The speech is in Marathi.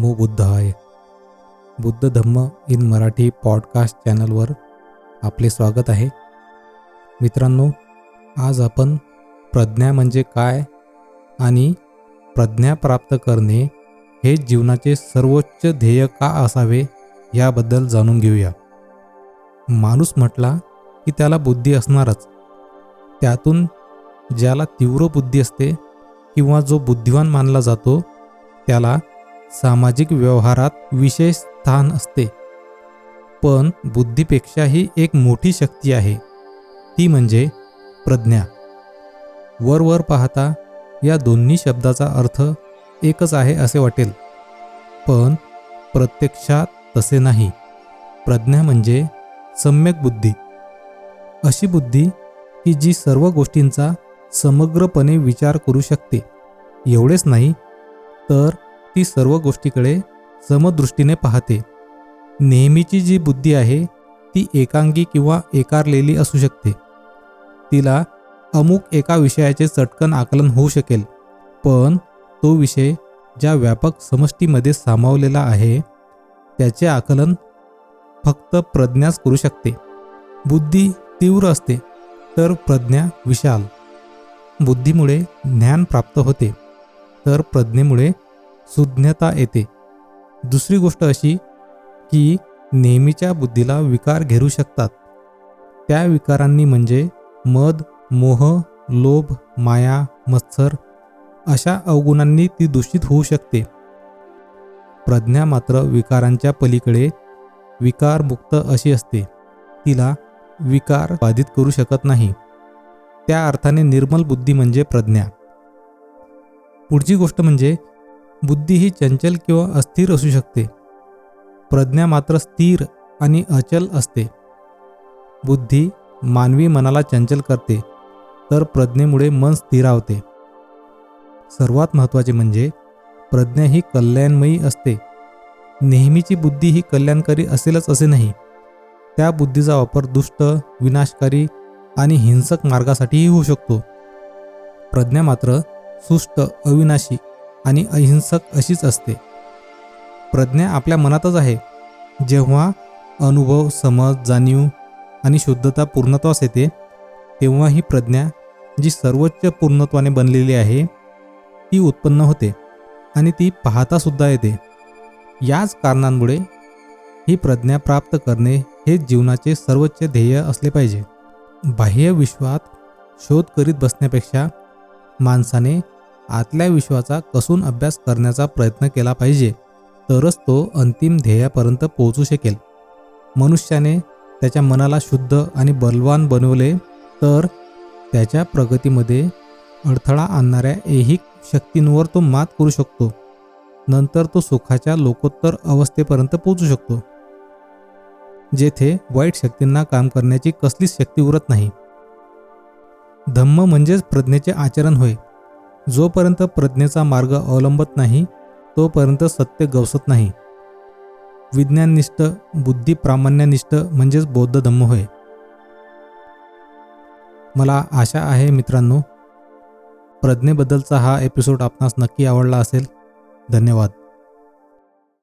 नमो बुद्धाय. बुद्ध धम्म इन मराठी पॉडकास्ट चॅनलवर आपले स्वागत आहे. मित्रांनो, आज आपण प्रज्ञा म्हणजे काय आणि प्रज्ञा प्राप्त करणे हे जीवनाचे सर्वोच्च ध्येय का असावे याबद्दल जाणून घेऊया. माणूस म्हटला की त्याला बुद्धी असणारच. त्यातून ज्याला तीव्र बुद्धी असते किंवा जो बुद्धिवान मानला जातो त्याला सामाजिक व्यवहारात विशेष स्थान असते. पण बुद्धीपेक्षाही एक मोठी शक्ती आहे, ती म्हणजे प्रज्ञा. वर पाहता या दोन्ही शब्दाचा अर्थ एकच आहे असे वाटेल, पण प्रत्यक्षात तसे नाही. प्रज्ञा म्हणजे सम्यक बुद्धी, अशी बुद्धी की जी सर्व गोष्टींचा समग्रपणे विचार करू शकते. एवढेच नाही तर ती सर्व गोष्टीकडे समदृष्टीने पाहते. नेहमीची जी बुद्धी आहे ती एकांगी किंवा एकारलेली असू शकते. तिला अमुक एका विषयाचे चटकन आकलन होऊ शकेल, पण तो विषय ज्या व्यापक समष्टीमध्ये सामावलेला आहे त्याचे आकलन फक्त प्रज्ञाच करू शकते. बुद्धी तीव्र असते तर प्रज्ञा विशाल. बुद्धीमुळे ज्ञान प्राप्त होते तर प्रज्ञेमुळे सुज्ञता येते. दुसरी गोष्ट अशी की नेहमीच्या बुद्धीला विकार घेरू शकतात. त्या विकारांनी म्हणजे मद, मोह, लोभ, माया, मत्सर अशा अवगुणांनी ती दूषित होऊ शकते. प्रज्ञा मात्र विकारांच्या पलीकडे विकारमुक्त अशी असते. तिला विकार बाधित करू शकत नाही. त्या अर्थाने निर्मल बुद्धी म्हणजे प्रज्ञा. पुढची गोष्ट म्हणजे बुद्धी ही चंचल किंवा अस्थिर असू शकते. प्रज्ञा मात्र स्थिर आणि अचल असते. बुद्धी मानवी मनाला चंचल करते तर प्रज्ञेमुळे मन स्थिरावते. सर्वात महत्त्वाचे म्हणजे प्रज्ञा ही कल्याणमयी असते. नेहमीची बुद्धी ही कल्याणकारी असेलच असे नाही. त्या बुद्धीचा वापर दुष्ट, विनाशकारी आणि हिंसक मार्गासाठीही होऊ शकतो. प्रज्ञा मात्र सुष्ट, अविनाशी आणि अहिंसक अशीच असते. प्रज्ञा आपल्या मनातच आहे. जेव्हा अनुभव, समज, जाणीव आणि शुद्धता पूर्णत्वास येते तेव्हा ही प्रज्ञा जी सर्वोच्च पूर्णत्वाने बनलेली आहे ती उत्पन्न होते आणि ती पाहता सुद्धा येते. याच कारणांमुळे ही प्रज्ञा प्राप्त करणे हे जीवनाचे सर्वोच्च ध्येय असले पाहिजे. बाह्य विश्वात शोध करीत बसण्यापेक्षा माणसाने आतल्या विश्वाचा कसून अभ्यास करण्याचा प्रयत्न केला पाहिजे, तरच तो अंतिम ध्येयापर्यंत पोहोचू शकेल. मनुष्याने त्याच्या मनाला शुद्ध आणि बलवान बनवले तर त्याच्या प्रगतीमध्ये अडथळा आणणाऱ्या ऐहिक शक्तींवर तो मात करू शकतो. नंतर तो सुखाच्या लोकोत्तर अवस्थेपर्यंत पोहोचू शकतो, जेथे वाईट शक्तींना काम करण्याची कसलीच शक्ती उरत नाही. धम्म म्हणजेच प्रज्ञेचे आचरण होय. जोपर्यंत प्रज्ञेचा मार्ग अवलंबत नाही तोपर्यंत सत्य गवसत नाही. विज्ञाननिष्ठ, बुद्धी प्रामाण्यनिष्ठ म्हणजेच बौद्ध धम्म होय. मला आशा आहे मित्रांनो, प्रज्ञेबद्दलचा हा एपिसोड आपणास नक्की आवडला असेल. धन्यवाद.